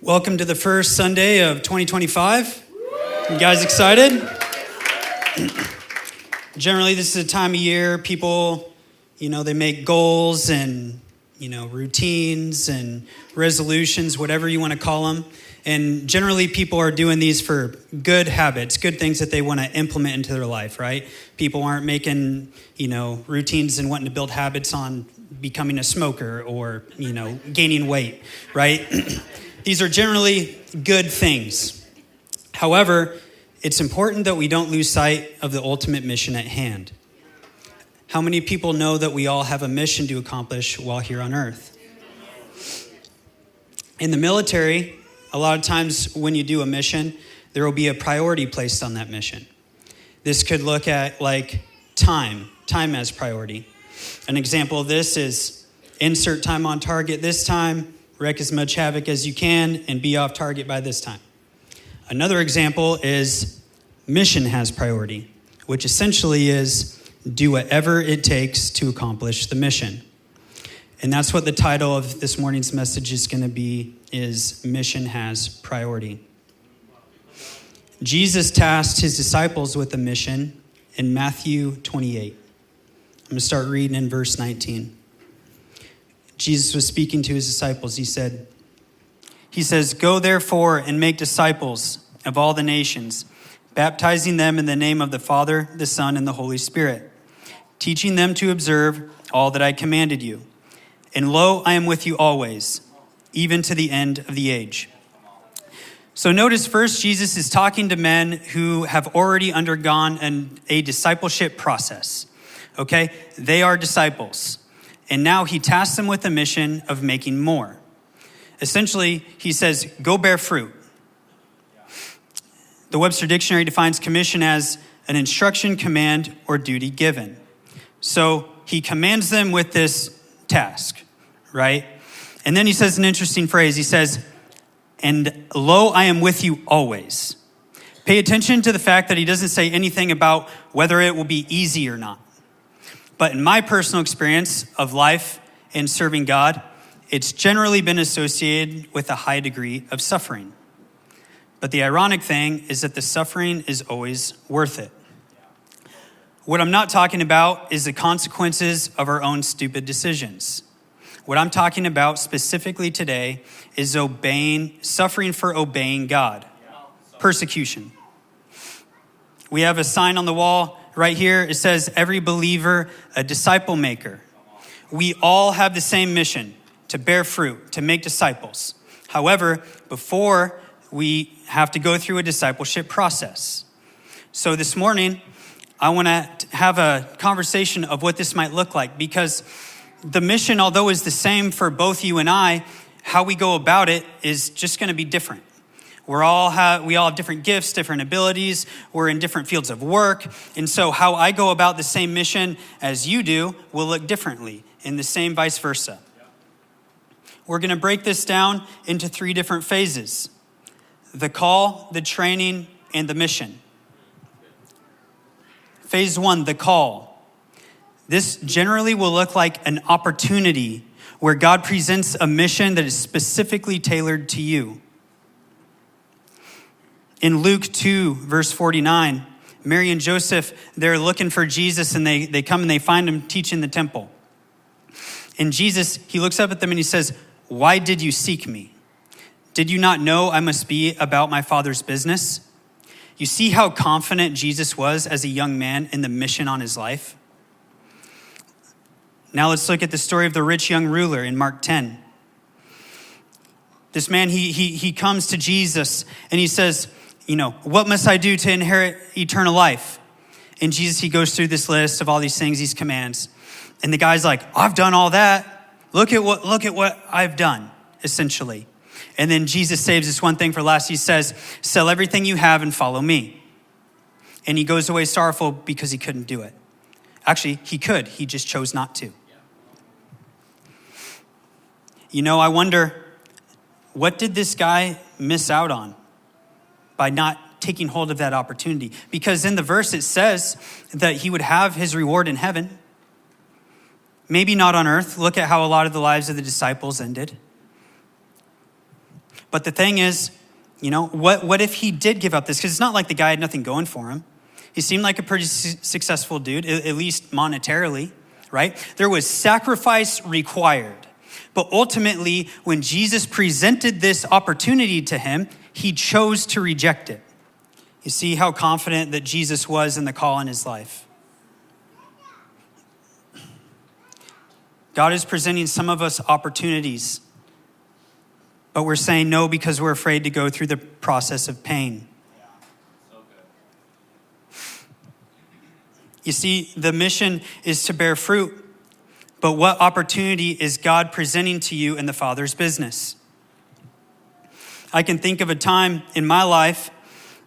Welcome to the first Sunday of 2025. You guys excited? Generally, this is a time of year people, they make goals and, routines and resolutions, whatever you want to call them. And generally, people are doing these for good habits, good things that they want to implement into their life, right? People aren't making, routines and wanting to build habits on becoming a smoker or, gaining weight, right? These are generally good things. However, it's important that we don't lose sight of the ultimate mission at hand. How many people know that we all have a mission to accomplish while here on earth? In the military, a lot of times when you do a mission, there will be a priority placed on that mission. This could look at time as priority. An example of this is insert time on target this time, wreak as much havoc as you can, and be off target by this time. Another example is mission has priority, which essentially is do whatever it takes to accomplish the mission. And that's what the title of this morning's message is going to be, is mission has priority. Jesus tasked his disciples with a mission in Matthew 28. I'm going to start reading in verse 19. Jesus was speaking to his disciples. He says, "Go therefore and make disciples of all the nations, baptizing them in the name of the Father, the Son, and the Holy Spirit, teaching them to observe all that I commanded you. And lo, I am with you always, even to the end of the age." So notice first, Jesus is talking to men who have already undergone a discipleship process. Okay? They are disciples. And now he tasks them with a mission of making more. Essentially, he says, go bear fruit. The Webster Dictionary defines commission as an instruction, command, or duty given. So he commands them with this task, right? And then he says an interesting phrase. He says, "And lo, I am with you always." Pay attention to the fact that he doesn't say anything about whether it will be easy or not. But in my personal experience of life and serving God, it's generally been associated with a high degree of suffering. But the ironic thing is that the suffering is always worth it. What I'm not talking about is the consequences of our own stupid decisions. What I'm talking about specifically today is suffering for obeying God. Persecution. We have a sign on the wall right here. It says, "Every believer, a disciple maker." We all have the same mission, to bear fruit, to make disciples. However, before we have to go through a discipleship process. So this morning, I want to have a conversation of what this might look like, because the mission, although is the same for both you and I, how we go about it is just going to be different. We all have different gifts, different abilities. We're in different fields of work. And so how I go about the same mission as you do will look differently, and the same vice versa. We're going to break this down into 3 different phases: the call, the training, and the mission. Phase 1, the call. This generally will look like an opportunity where God presents a mission that is specifically tailored to you. In Luke 2, verse 49, Mary and Joseph, they're looking for Jesus, and they come and they find him teaching the temple. And Jesus, he looks up at them and he says, "Why did you seek me? Did you not know I must be about my Father's business?" You see how confident Jesus was as a young man in the mission on his life? Now let's look at the story of the rich young ruler in Mark 10. This man, he comes to Jesus and he says, "What must I do to inherit eternal life?" And Jesus, he goes through this list of all these things, these commands. And the guy's like, "I've done all that. Look at what I've done," essentially. And then Jesus saves this one thing for last. He says, "Sell everything you have and follow me." And he goes away sorrowful because he couldn't do it. Actually, he could. He just chose not to. I wonder, what did this guy miss out on by not taking hold of that opportunity? Because in the verse, it says that he would have his reward in heaven. Maybe not on earth. Look at how a lot of the lives of the disciples ended. But the thing is, what if he did give up this? Because it's not like the guy had nothing going for him. He seemed like a pretty successful dude, at least monetarily, right? There was sacrifice required. But ultimately, when Jesus presented this opportunity to him, he chose to reject it. You see how confident that Jesus was in the call in his life. God is presenting some of us opportunities, but we're saying no because we're afraid to go through the process of pain. Yeah, so good. You see, the mission is to bear fruit, but what opportunity is God presenting to you in the Father's business? I can think of a time in my life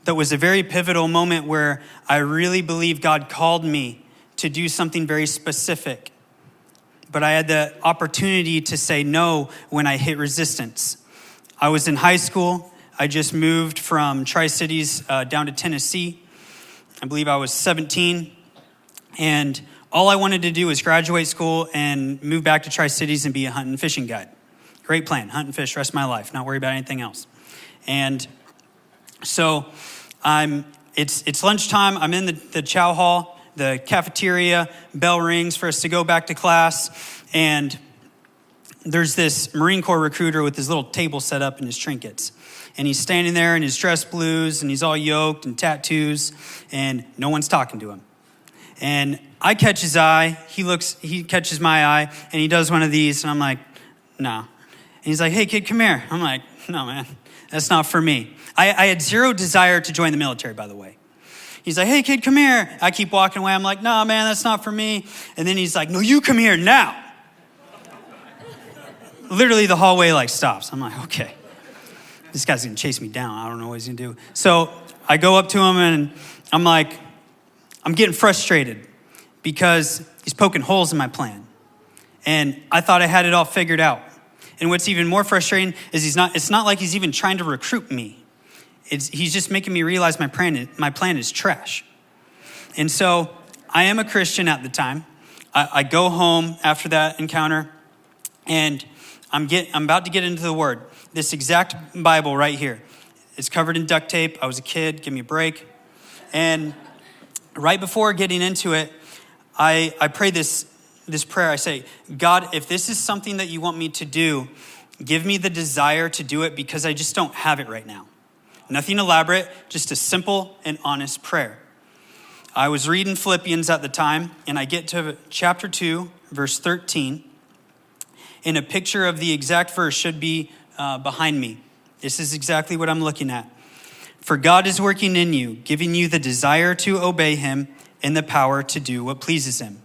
that was a very pivotal moment where I really believe God called me to do something very specific. But I had the opportunity to say no when I hit resistance. I was in high school. I just moved from Tri-Cities down to Tennessee. I believe I was 17. And all I wanted to do was graduate school and move back to Tri-Cities and be a hunting and fishing guide. Great plan, hunt and fish the rest of my life, not worry about anything else. And so it's lunchtime. I'm in the chow hall. The cafeteria, bell rings for us to go back to class. And there's this Marine Corps recruiter with his little table set up and his trinkets. And he's standing there in his dress blues and he's all yoked and tattoos and no one's talking to him. And I catch his eye, he catches my eye and he does one of these and I'm like, no. And he's like, hey kid, come here. I'm like, no man, that's not for me. I had zero desire to join the military, by the way. He's like, hey, kid, come here. I keep walking away. I'm like, no, man, that's not for me. And then he's like, no, you come here now. Literally, the hallway stops. I'm like, okay. This guy's going to chase me down. I don't know what he's going to do. So I go up to him, and I'm like, I'm getting frustrated because he's poking holes in my plan. And I thought I had it all figured out. And what's even more frustrating is it's not like he's even trying to recruit me. He's just making me realize my plan is trash. And so I am a Christian at the time. I go home after that encounter, and I'm about to get into the Word. This exact Bible right here. It's covered in duct tape. I was a kid. Give me a break. And right before getting into it, I pray this prayer. I say, God, if this is something that you want me to do, give me the desire to do it because I just don't have it right now. Nothing elaborate, just a simple and honest prayer. I was reading Philippians at the time, and I get to chapter 2, verse 13, and a picture of the exact verse should be behind me. This is exactly what I'm looking at. For God is working in you, giving you the desire to obey him and the power to do what pleases him.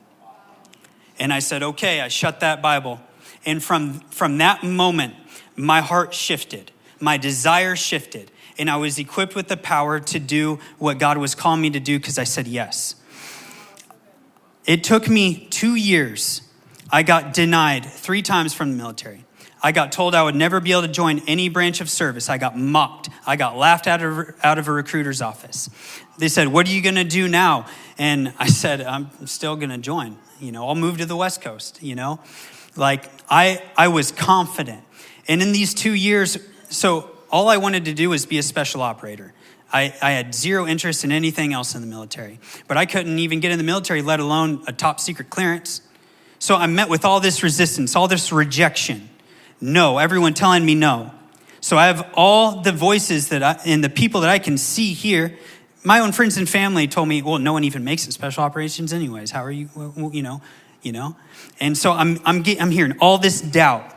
And I said, okay, I shut that Bible. And from that moment, my heart shifted. My desire shifted. And I was equipped with the power to do what God was calling me to do because I said yes. It took me 2 years. I got denied 3 times from the military. I got told I would never be able to join any branch of service. I got mocked. I got laughed out of a recruiter's office. They said, what are you going to do now? And I said, I'm still going to join. I'll move to the West Coast, I was confident. And in these 2 years, so all I wanted to do was be a special operator. I had zero interest in anything else in the military. But I couldn't even get in the military, let alone a top secret clearance. So I met with all this resistance, all this rejection. No, everyone telling me no. So I have all the voices and the people that I can see here. My own friends and family told me, well, no one even makes it special operations anyways. How are you, And so I'm hearing all this doubt.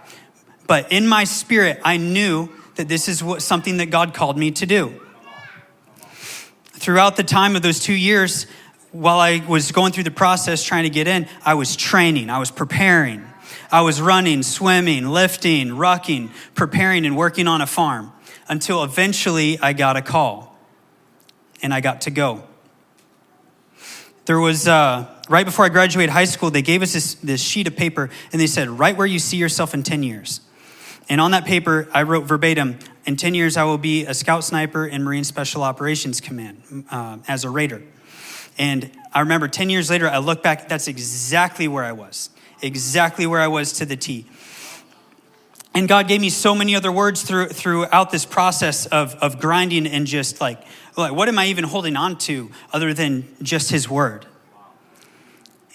But in my spirit, I knew that this is something that God called me to do. Throughout the time of those 2 years, while I was going through the process trying to get in, I was training, I was preparing. I was running, swimming, lifting, rucking, preparing and working on a farm until eventually I got a call and I got to go. There was, right before I graduated high school, they gave us this sheet of paper and they said, write where you see yourself in 10 years. And on that paper, I wrote verbatim, in 10 years, I will be a scout sniper in Marine Special Operations Command as a raider. And I remember 10 years later, I look back, that's exactly where I was to the T. And God gave me so many other words throughout this process of grinding and just like, what am I even holding on to other than just his word?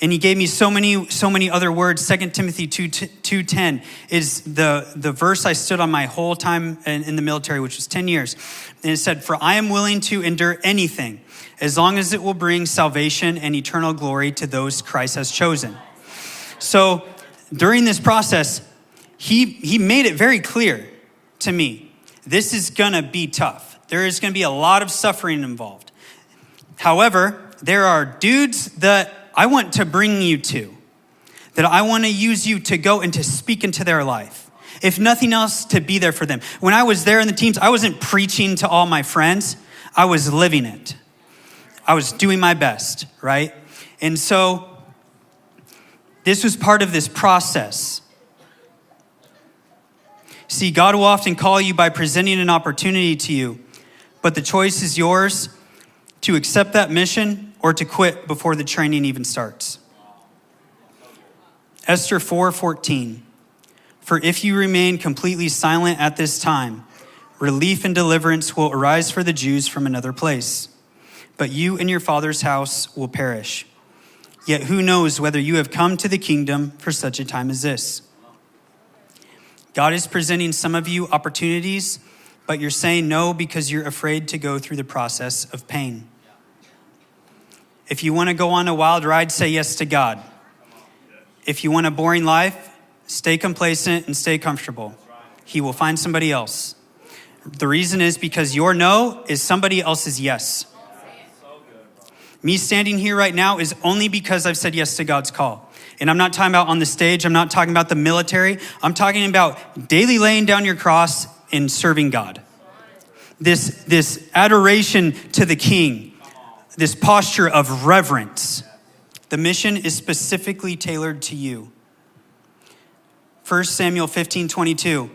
And he gave me so many other words. 2 Timothy 2:10 is the verse I stood on my whole time in the military, which was 10 years. And it said, "For I am willing to endure anything as long as it will bring salvation and eternal glory to those Christ has chosen." So during this process, he made it very clear to me, this is gonna be tough. There is gonna be a lot of suffering involved. However, there are dudes that I want to bring you to, that I want to use you to go and to speak into their life. If nothing else, to be there for them. When I was there in the teams, I wasn't preaching to all my friends. I was living it. I was doing my best, right? And so this was part of this process. See, God will often call you by presenting an opportunity to you, but the choice is yours to accept that mission or to quit before the training even starts. Esther 4:14. "For if you remain completely silent at this time, relief and deliverance will arise for the Jews from another place. But you and your father's house will perish. Yet who knows whether you have come to the kingdom for such a time as this?" God is presenting some of you opportunities, but you're saying no because you're afraid to go through the process of pain. If you want to go on a wild ride, say yes to God. If you want a boring life, stay complacent and stay comfortable. He will find somebody else. The reason is because your no is somebody else's yes. Me standing here right now is only because I've said yes to God's call. And I'm not talking about on the stage. I'm not talking about the military. I'm talking about daily laying down your cross and serving God. This adoration to the King. This posture of reverence. The mission is specifically tailored to you. 1 Samuel 15:22.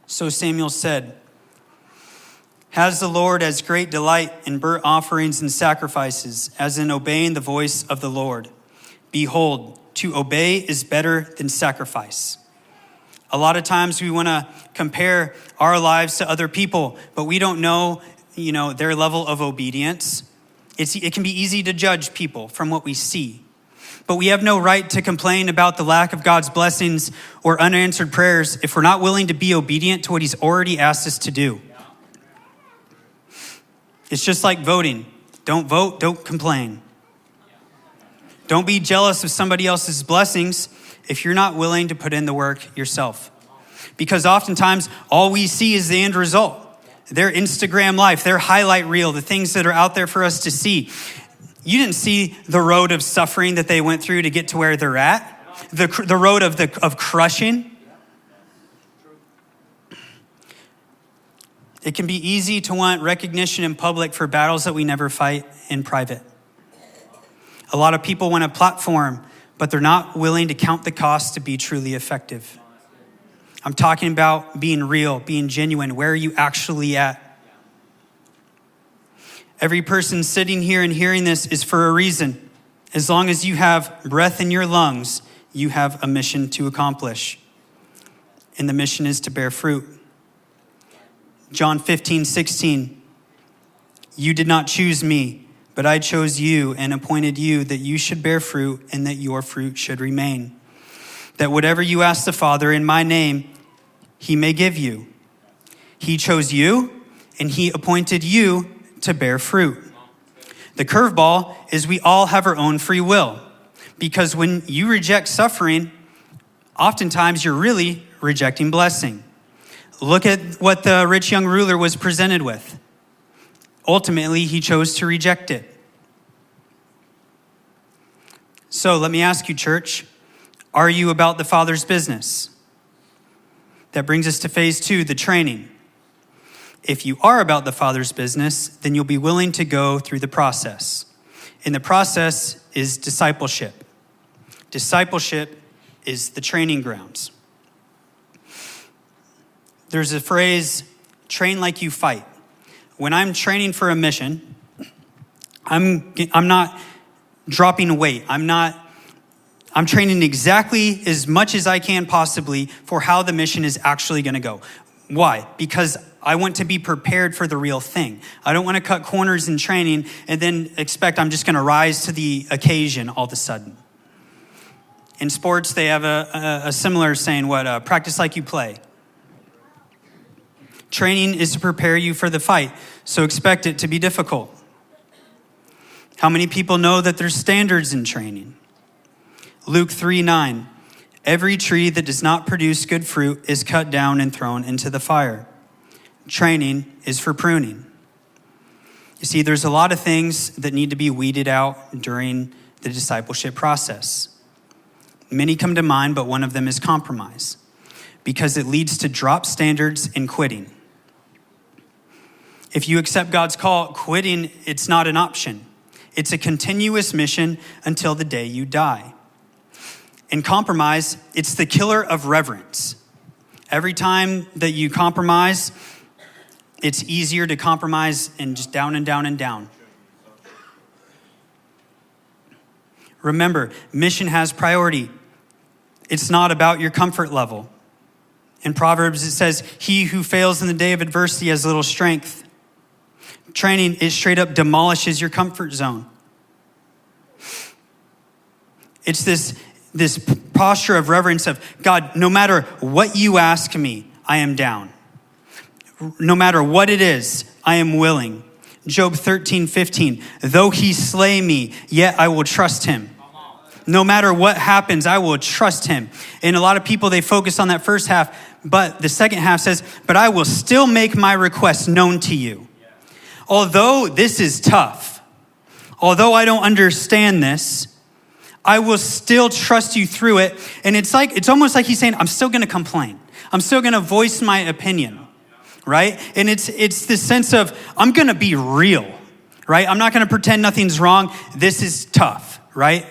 "So Samuel said, 'Has the Lord as great delight in burnt offerings and sacrifices as in obeying the voice of the Lord? Behold, to obey is better than sacrifice.'" A lot of times we want to compare our lives to other people, but we don't know, their level of obedience. It can be easy to judge people from what we see. But we have no right to complain about the lack of God's blessings or unanswered prayers if we're not willing to be obedient to what he's already asked us to do. It's just like voting. Don't vote, don't complain. Don't be jealous of somebody else's blessings if you're not willing to put in the work yourself. Because oftentimes all we see is the end result. Their Instagram life, their highlight reel, the things that are out there for us to see. You didn't see the road of suffering that they went through to get to where they're at. The road of crushing. It can be easy to want recognition in public for battles that we never fight in private. A lot of people want a platform, but they're not willing to count the cost to be truly effective. I'm talking about being real, being genuine. Where are you actually at? Every person sitting here and hearing this is for a reason. As long as you have breath in your lungs, you have a mission to accomplish. And the mission is to bear fruit. John 15:16. "You did not choose me, but I chose you and appointed you that you should bear fruit and that your fruit should remain. That whatever you ask the Father in my name, he may give you." He chose you and he appointed you to bear fruit. The curveball is we all have our own free will, because when you reject suffering, oftentimes you're really rejecting blessing. Look at what the rich young ruler was presented with. Ultimately, he chose to reject it. So let me ask you, church, are you about the Father's business? That brings us to phase 2, the training. If you are about the Father's business, then you'll be willing to go through the process. And the process is discipleship. Discipleship is the training grounds. There's a phrase, train like you fight. When I'm training for a mission, I'm not dropping weight. I'm not I'm training exactly as much as I can possibly for how the mission is actually going to go. Why? Because I want to be prepared for the real thing. I don't want to cut corners in training and then expect I'm just going to rise to the occasion all of a sudden. In sports, they have a similar saying, practice like you play. Training is to prepare you for the fight, so expect it to be difficult. How many people know that there's standards in training? Luke 3:9, every tree that does not produce good fruit is cut down and thrown into the fire. Training is for pruning. You see, there's a lot of things that need to be weeded out during the discipleship process. Many come to mind, but one of them is compromise, because it leads to drop standards and quitting. If you accept God's call, quitting, it's not an option. It's a continuous mission until the day you die. In compromise, it's the killer of reverence. Every time that you compromise, it's easier to compromise and just down and down and down. Remember, mission has priority. It's not about your comfort level. In Proverbs, it says, he who fails in the day of adversity has little strength. Training, it straight up demolishes your comfort zone. It's this posture of reverence of, God, no matter what you ask me, I am down. No matter what it is, I am willing. Job 13:15, though he slay me, yet I will trust him. No matter what happens, I will trust him. And a lot of people, they focus on that first half, but the second half says, but I will still make my request known to you. Although this is tough, although I don't understand this, I will still trust you through it. And it's almost like he's saying, I'm still going to complain. I'm still going to voice my opinion, right? And it's this sense of, I'm going to be real, right? I'm not going to pretend nothing's wrong. This is tough, right?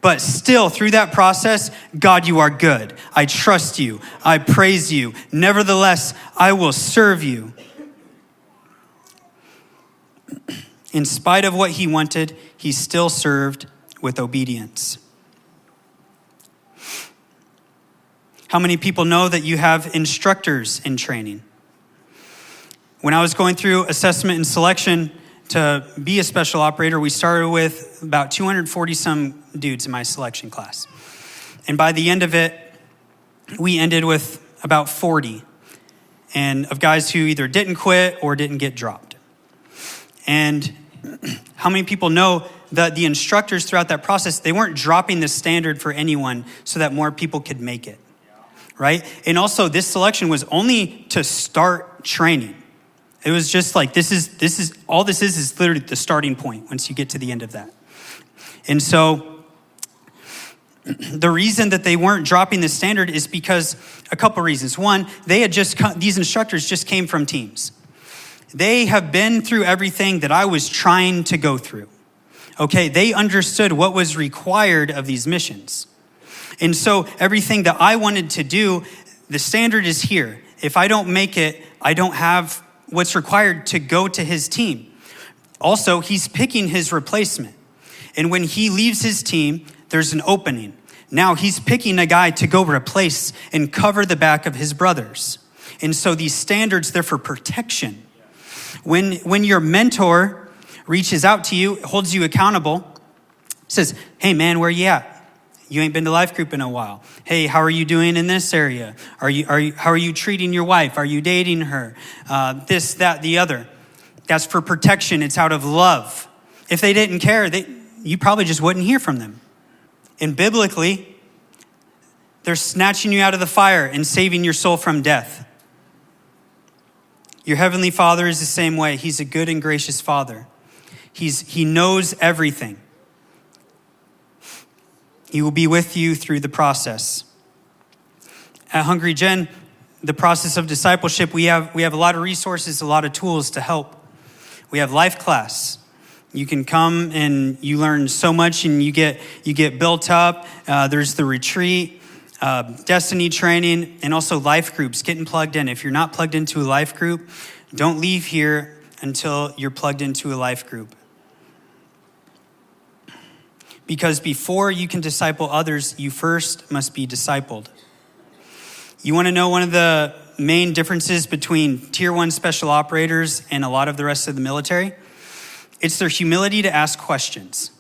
But still, through that process, God, you are good. I trust you. I praise you. Nevertheless, I will serve you. In spite of what he wanted, he still served with obedience. How many people know that you have instructors in training? When I was going through assessment and selection to be a special operator, we started with about 240 some dudes in my selection class. And by the end of it, we ended with about 40 and of guys who either didn't quit or didn't get dropped. And how many people know that the instructors throughout that process, they weren't dropping the standard for anyone so that more people could make it, right? And also this selection was only to start training. It was just like, this is all this is literally the starting point once you get to the end of that. And so the reason that they weren't dropping the standard is because a couple reasons. One, these instructors just came from teams. They have been through everything that I was trying to go through. Okay, they understood what was required of these missions. And so everything that I wanted to do, the standard is here. If I don't make it, I don't have what's required to go to his team. Also, he's picking his replacement. And when he leaves his team, there's an opening. Now he's picking a guy to go replace and cover the back of his brothers. And so these standards, they're for protection. When your mentor reaches out to you, holds you accountable, says, hey man, where you at? You ain't been to life group in a while. Hey, how are you doing in this area? How are you treating your wife? Are you dating her? This, that, the other. That's for protection. It's out of love. If they didn't care, you probably just wouldn't hear from them. And biblically, they're snatching you out of the fire and saving your soul from death. Your heavenly Father is the same way. He's a good and gracious Father. He knows everything. He will be with you through the process. At HungryGen, the process of discipleship, we have a lot of resources, a lot of tools to help. We have life class. You can come and you learn so much and you get built up. There's the retreat, destiny training, and also life groups, getting plugged in. If you're not plugged into a life group, don't leave here until you're plugged into a life group. Because before you can disciple others, you first must be discipled. You want to know one of the main differences between Tier 1 special operators and a lot of the rest of the military? It's their humility to ask questions.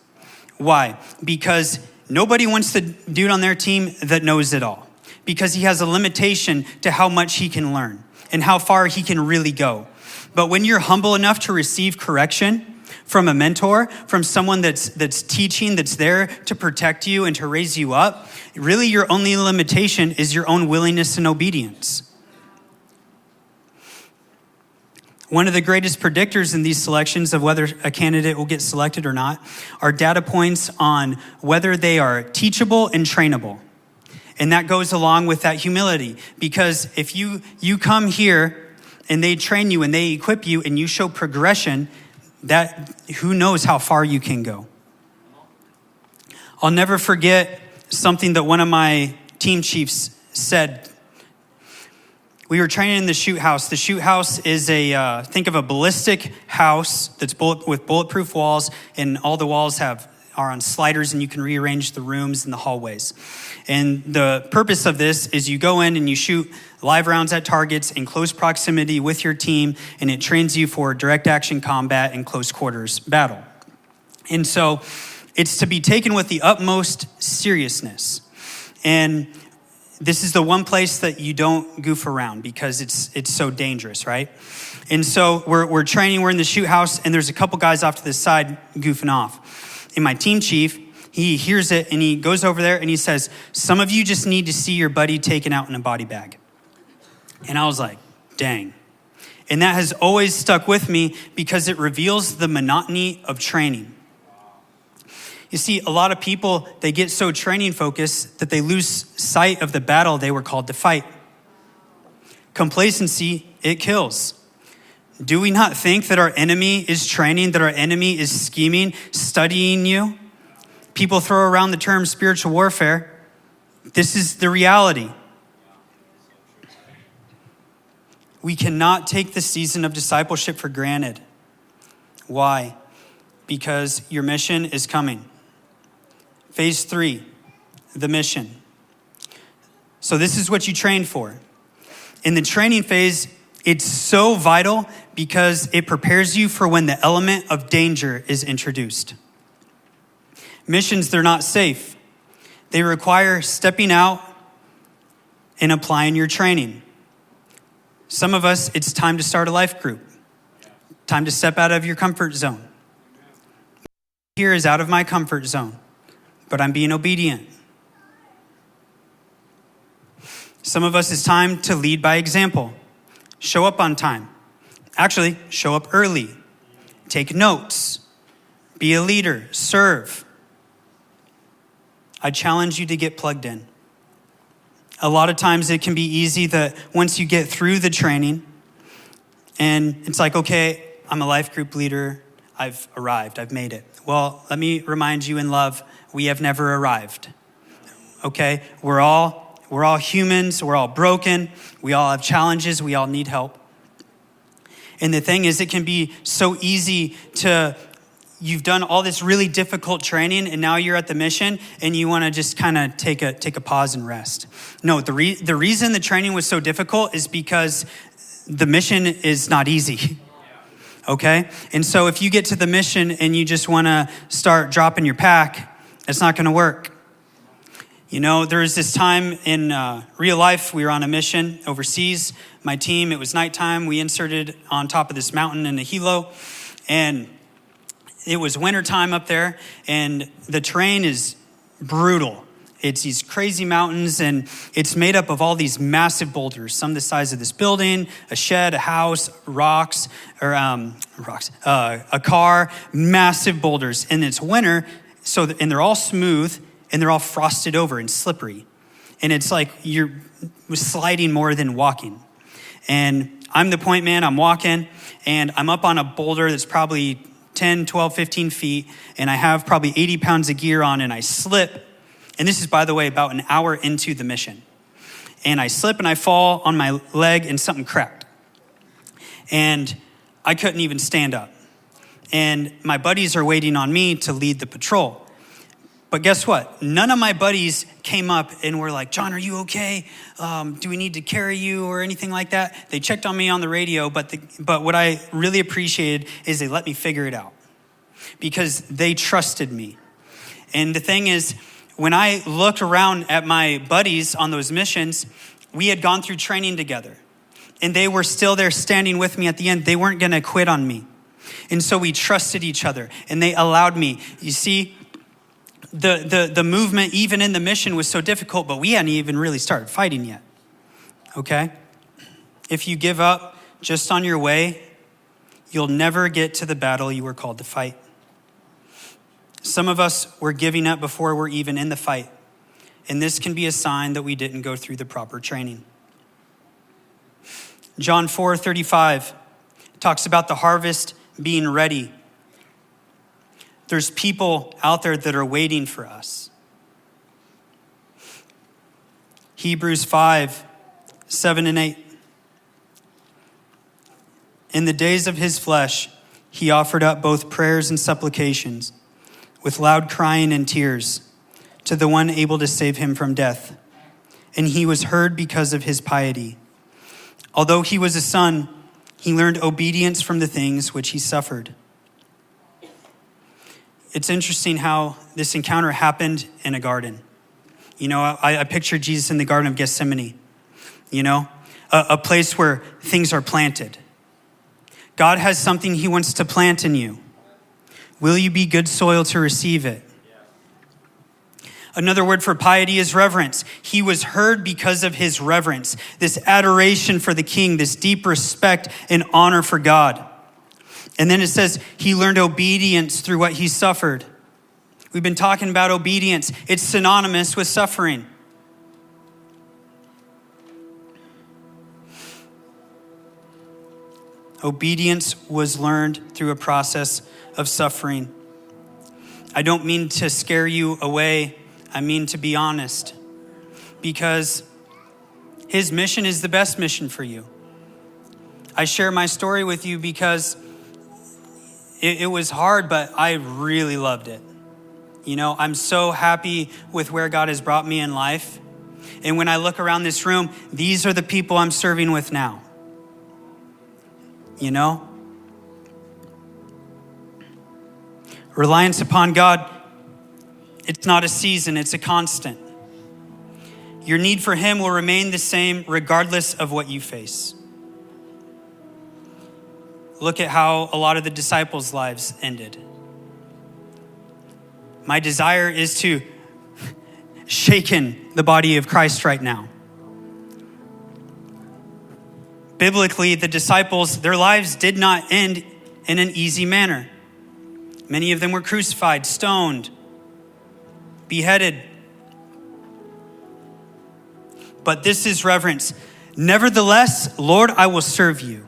Why? Because nobody wants the dude on their team that knows it all. Because he has a limitation to how much he can learn and how far he can really go. But when you're humble enough to receive correction from a mentor, from someone that's teaching, that's there to protect you and to raise you up, really your only limitation is your own willingness and obedience. One of the greatest predictors in these selections of whether a candidate will get selected or not are data points on whether they are teachable and trainable. And that goes along with that humility, because if you come here and they train you and they equip you and you show progression, that who knows how far you can go. I'll never forget something that one of my team chiefs said. We were training in the shoot house. The shoot house is think of a ballistic house that's with bulletproof walls, and all the walls are on sliders, and you can rearrange the rooms and the hallways. And the purpose of this is you go in and you shoot live rounds at targets in close proximity with your team, and it trains you for direct action combat and close quarters battle. And so it's to be taken with the utmost seriousness. And this is the one place that you don't goof around because it's so dangerous, right? And so we're training, we're in the shoot house, and there's a couple guys off to the side goofing off. And my team chief, he hears it and he goes over there and he says, "Some of you just need to see your buddy taken out in a body bag." And I was like, dang. And that has always stuck with me because it reveals the monotony of training. You see, a lot of people, they get so training focused that they lose sight of the battle they were called to fight. Complacency, it kills. Do we not think that our enemy is training, that our enemy is scheming, studying you? People throw around the term spiritual warfare. This is the reality. We cannot take the season of discipleship for granted. Why? Because your mission is coming. Phase 3, the mission. So this is what you train for. In the training phase, it's so vital because it prepares you for when the element of danger is introduced. Missions, they're not safe. They require stepping out and applying your training. Some of us, it's time to start a life group. Time to step out of your comfort zone. Here is out of my comfort zone, but I'm being obedient. Some of us, it's time to lead by example. Show up on time. Actually, show up early. Take notes. Be a leader. Serve. I challenge you to get plugged in. A lot of times it can be easy that once you get through the training and it's like, okay, I'm a life group leader. I've arrived. I've made it. Well, let me remind you in love, we have never arrived. Okay? We're all humans. We're all broken. We all have challenges. We all need help. And the thing is, it can be so easy you've done all this really difficult training and now you're at the mission and you want to just kind of take a pause and rest. No, the reason the training was so difficult is because the mission is not easy. Okay? And so if you get to the mission and you just want to start dropping your pack, it's not going to work. You know, there was this time in real life, we were on a mission overseas. My team, it was nighttime. We inserted on top of this mountain in a helo, and it was wintertime up there, and the terrain is brutal. It's these crazy mountains, and it's made up of all these massive boulders, some the size of this building, a shed, a house, a car, massive boulders. And it's winter, and they're all smooth, and they're all frosted over and slippery. And it's like you're sliding more than walking. And I'm the point man, I'm walking, and I'm up on a boulder that's probably 10, 12, 15 feet, and I have probably 80 pounds of gear on, and I slip. And this is, by the way, about an hour into the mission. And I slip and I fall on my leg, and something cracked. And I couldn't even stand up. And my buddies are waiting on me to lead the patrol. But guess what? None of my buddies came up and were like, John, are you okay? Do we need to carry you or anything like that? They checked on me on the radio, but what I really appreciated is they let me figure it out because they trusted me. And the thing is, when I looked around at my buddies on those missions, we had gone through training together. And they were still there standing with me at the end. They weren't going to quit on me. And so we trusted each other and they allowed me. You see, the movement, even in the mission, was so difficult, but we hadn't even really started fighting yet. Okay? If you give up just on your way, you'll never get to the battle you were called to fight. Some of us were giving up before we're even in the fight. And this can be a sign that we didn't go through the proper training. John 4:35 talks about the harvest being ready. There's people out there that are waiting for us. Hebrews 5:7-8. In the days of his flesh, he offered up both prayers and supplications with loud crying and tears to the one able to save him from death. And he was heard because of his piety. Although he was a son, he learned obedience from the things which he suffered. It's interesting how this encounter happened in a garden. You know, I picture Jesus in the Garden of Gethsemane, you know, a place where things are planted. God has something he wants to plant in you. Will you be good soil to receive it? Another word for piety is reverence. He was heard because of his reverence, this adoration for the king, this deep respect and honor for God. And then it says he learned obedience through what he suffered. We've been talking about obedience. It's synonymous with suffering. Obedience was learned through a process of suffering. I don't mean to scare you away. I mean to be honest, because his mission is the best mission for you. I share my story with you because it was hard, but I really loved it. You know, I'm so happy with where God has brought me in life. And when I look around this room, these are the people I'm serving with now. You know? Reliance upon God, it's not a season, it's a constant. Your need for him will remain the same regardless of what you face. Look at how a lot of the disciples' lives ended. My desire is to shaken the body of Christ right now. Biblically, the disciples, their lives did not end in an easy manner. Many of them were crucified, stoned, beheaded. But this is reverence. Nevertheless, Lord, I will serve you.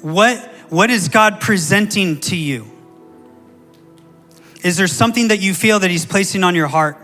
What is God presenting to you? Is there something that you feel that he's placing on your heart?